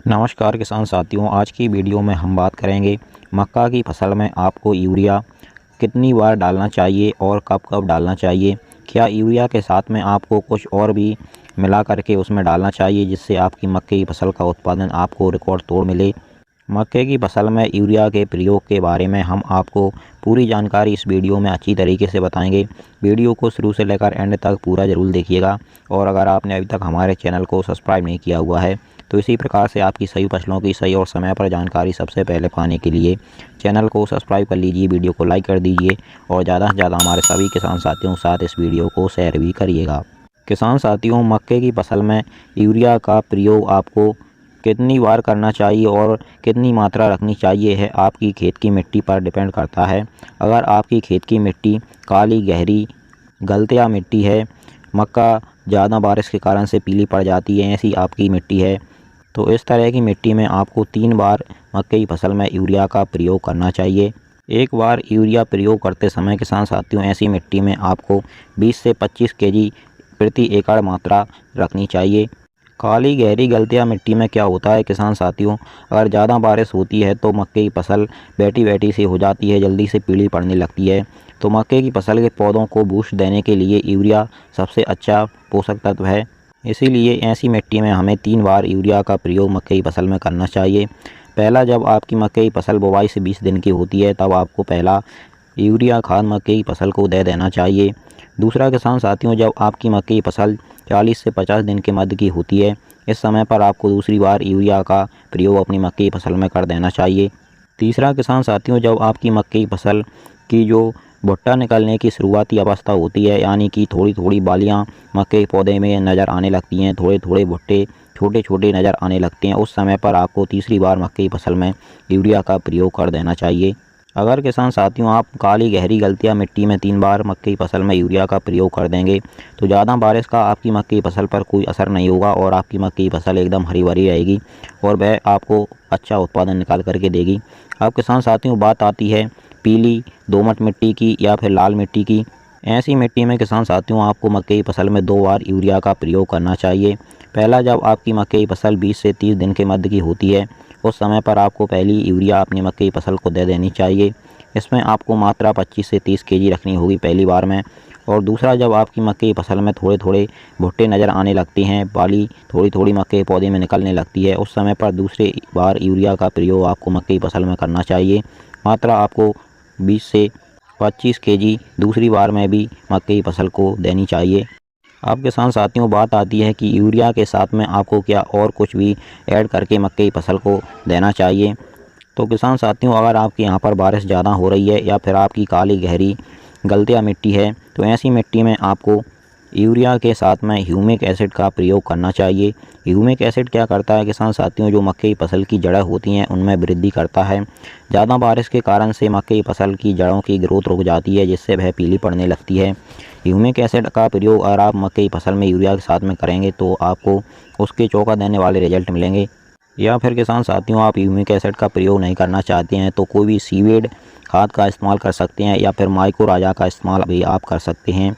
नमस्कार किसान साथियों, आज की वीडियो में हम बात करेंगे मक्का की फसल में आपको यूरिया कितनी बार डालना चाहिए और कब कब डालना चाहिए। क्या यूरिया के साथ में आपको कुछ और भी मिला करके उसमें डालना चाहिए जिससे आपकी मक्के की फसल का उत्पादन आपको रिकॉर्ड तोड़ मिले। मक्के की फसल में यूरिया के प्रयोग के बारे में हम आपको पूरी जानकारी इस वीडियो में अच्छी तरीके से बताएंगे। वीडियो को शुरू से लेकर एंड तक पूरा ज़रूर देखिएगा। और अगर आपने अभी तक हमारे चैनल को सब्सक्राइब नहीं किया हुआ है तो इसी प्रकार से आपकी सही फसलों की सही और समय पर जानकारी सबसे पहले पाने के लिए चैनल को सब्सक्राइब कर लीजिए, वीडियो को लाइक कर दीजिए और ज़्यादा से ज़्यादा हमारे सभी किसान साथियों के साथ इस वीडियो को शेयर भी करिएगा। किसान साथियों, मक्के की फसल में यूरिया का प्रयोग आपको कितनी बार करना चाहिए और कितनी मात्रा रखनी चाहिए है आपकी खेत की मिट्टी पर डिपेंड करता है। अगर आपकी खेत की मिट्टी काली गहरी गलतिया मिट्टी है, मक्का ज़्यादा बारिश के कारण से पीली पड़ जाती है, ऐसी आपकी मिट्टी है, तो इस तरह की मिट्टी में आपको 3 बार मक्के की फसल में यूरिया का प्रयोग करना चाहिए। एक बार यूरिया प्रयोग करते समय किसान साथियों ऐसी मिट्टी में आपको 20 से 25 केजी प्रति एकड़ मात्रा रखनी चाहिए। काली गहरी गलतिया मिट्टी में क्या होता है किसान साथियों, अगर ज़्यादा बारिश होती है तो मक्के की फसल बैठी बैठी सी हो जाती है, जल्दी से पीली पड़ने लगती है। तो मक्के की फसल के पौधों को बूस्ट देने के लिए यूरिया सबसे अच्छा पोषक तत्व है। इसीलिए ऐसी मिट्टी में हमें 3 बार यूरिया का प्रयोग मक्के की फसल में करना चाहिए। पहला, जब आपकी मक्के की फसल बुवाई से 20 दिन की होती है तब आपको पहला यूरिया खाद मक्के की फसल को दे देना चाहिए। दूसरा किसान साथियों, जब आपकी मक्के की फसल 40 से 50 दिन के मध्य की होती है, इस समय पर आपको दूसरी बार यूरिया का प्रयोग अपनी मक्के की फसल में कर देना चाहिए। तीसरा किसान साथियों, जब आपकी मक्के की फसल की जो भुट्टा निकलने की शुरुआती अवस्था होती है, यानी कि थोड़ी थोड़ी बालियां मक्के के पौधे में नज़र आने लगती हैं, थोड़े थोड़े भुट्टे छोटे छोटे नज़र आने लगते हैं, उस समय पर आपको तीसरी बार मक्के की फसल में यूरिया का प्रयोग कर देना चाहिए। अगर किसान साथियों आप काली गहरी गलतिया मिट्टी में 3 बार मक्के की फसल में यूरिया का प्रयोग कर देंगे तो ज़्यादा बारिश का आपकी मक्के की फसल पर कोई असर नहीं होगा और आपकी मक्के की फसल एकदम हरी भरी रहेगी और वह आपको अच्छा उत्पादन निकाल करके देगी। अब किसान साथियों बात आती है पीली दोमट मिट्टी की या फिर लाल मिट्टी की। ऐसी मिट्टी में किसान साथियों आपको मक्के की फसल में 2 बार यूरिया का प्रयोग करना चाहिए। पहला, जब आपकी मक्के की फसल 20 से 30 दिन के मध्य की होती है, उस समय पर आपको पहली यूरिया अपनी मक्के की फसल को दे देनी चाहिए। इसमें आपको मात्रा 25 से 30 केजी रखनी होगी पहली बार में। और दूसरा, जब आपकी मक्के की फसल में थोड़े थोड़े भुट्टे नज़र आने लगते हैं, बाली थोड़ी थोड़ी मक्के के पौधे में निकलने लगती है, उस समय पर दूसरी बार यूरिया का प्रयोग आपको मक्के की फसल में करना चाहिए। मात्रा आपको 20 से 25 केजी दूसरी बार में भी मक्के की फसल को देनी चाहिए। अब किसान साथियों बात आती है कि यूरिया के साथ में आपको क्या और कुछ भी ऐड करके मक्के की फसल को देना चाहिए। तो किसान साथियों, अगर आपके यहाँ पर बारिश ज़्यादा हो रही है या फिर आपकी काली गहरी गलतिया मिट्टी है तो ऐसी मिट्टी में आपको यूरिया के साथ में ह्यूमिक एसिड का प्रयोग करना चाहिए। ह्यूमिक एसिड क्या करता है किसान साथियों, जो मक्के की फसल की जड़ें होती हैं उनमें वृद्धि करता है। ज़्यादा बारिश के कारण से मक्के की फसल की जड़ों की ग्रोथ रुक जाती है, जिससे वह पीली पड़ने लगती है। ह्यूमिक एसिड का प्रयोग अगर आप मक्के की फसल में यूरिया के साथ में करेंगे तो आपको उसके चौंका देने वाले रिजल्ट मिलेंगे। या फिर किसान साथियों आप ह्यूमिक एसिड का प्रयोग नहीं करना चाहते हैं तो कोई भी सीवेड खाद का इस्तेमाल कर सकते हैं या फिर माइक्रो राजा का इस्तेमाल भी आप कर सकते हैं।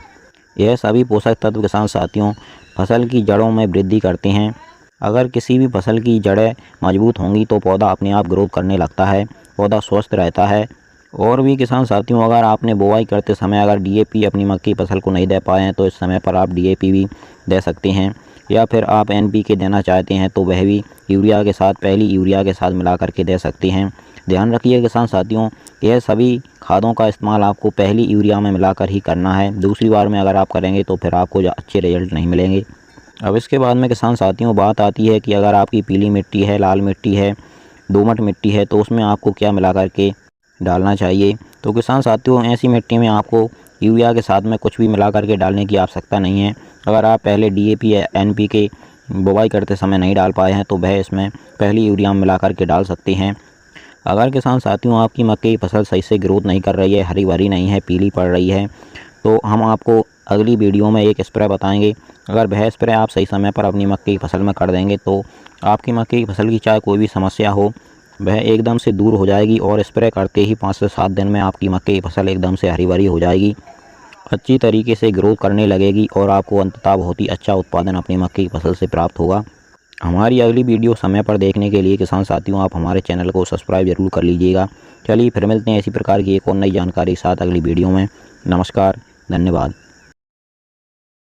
यह सभी पोषक तत्व किसान साथियों फसल की जड़ों में वृद्धि करते हैं। अगर किसी भी फसल की जड़ें मजबूत होंगी तो पौधा अपने आप ग्रोथ करने लगता है, पौधा स्वस्थ रहता है। और भी किसान साथियों, अगर आपने बुवाई करते समय अगर डीएपी अपनी मक्की फसल को नहीं दे पाए हैं तो इस समय पर आप डीएपी भी दे सकते हैं। या फिर आप एनपीके देना चाहते हैं तो वह भी यूरिया के साथ पहली यूरिया के साथ मिला करके दे सकते हैं। ध्यान रखिए किसान साथियों, यह सभी खादों का इस्तेमाल आपको पहली यूरिया में मिलाकर ही करना है। दूसरी बार में अगर आप करेंगे तो फिर आपको अच्छे रिजल्ट नहीं मिलेंगे। अब इसके बाद में किसान साथियों बात आती है कि अगर आपकी पीली मिट्टी है, लाल मिट्टी है, दोमट मिट्टी है तो उसमें आपको क्या मिला करके डालना चाहिए। तो किसान साथियों ऐसी मिट्टी में आपको यूरिया के साथ में कुछ भी मिला करके डालने की आवश्यकता नहीं है। अगर आप पहले डीएपी या एनपीके बुवाई करते समय नहीं डाल पाए हैं तो वह इसमें पहली यूरिया में मिला करके डाल सकते हैं। अगर किसान साथियों आपकी मक्के की फसल सही से ग्रोथ नहीं कर रही है, हरी भरी नहीं है, पीली पड़ रही है, तो हम आपको अगली वीडियो में एक स्प्रे बताएंगे। अगर वह स्प्रे आप सही समय पर अपनी मक्के की फसल में कर देंगे तो आपकी मक्के की फसल की चाहे कोई भी समस्या हो वह एकदम से दूर हो जाएगी और स्प्रे करते ही 5 से 7 दिन में आपकी मक्के की फसल एकदम से हरी भरी हो जाएगी, अच्छी तरीके से ग्रोथ करने लगेगी और आपको अंततः बहुत ही अच्छा उत्पादन अपनी मक्के की फसल से प्राप्त होगा। हमारी अगली वीडियो समय पर देखने के लिए किसान साथियों आप हमारे चैनल को सब्सक्राइब जरूर कर लीजिएगा। चलिए फिर मिलते हैं इसी प्रकार की एक और नई जानकारी के साथ अगली वीडियो में। नमस्कार, धन्यवाद।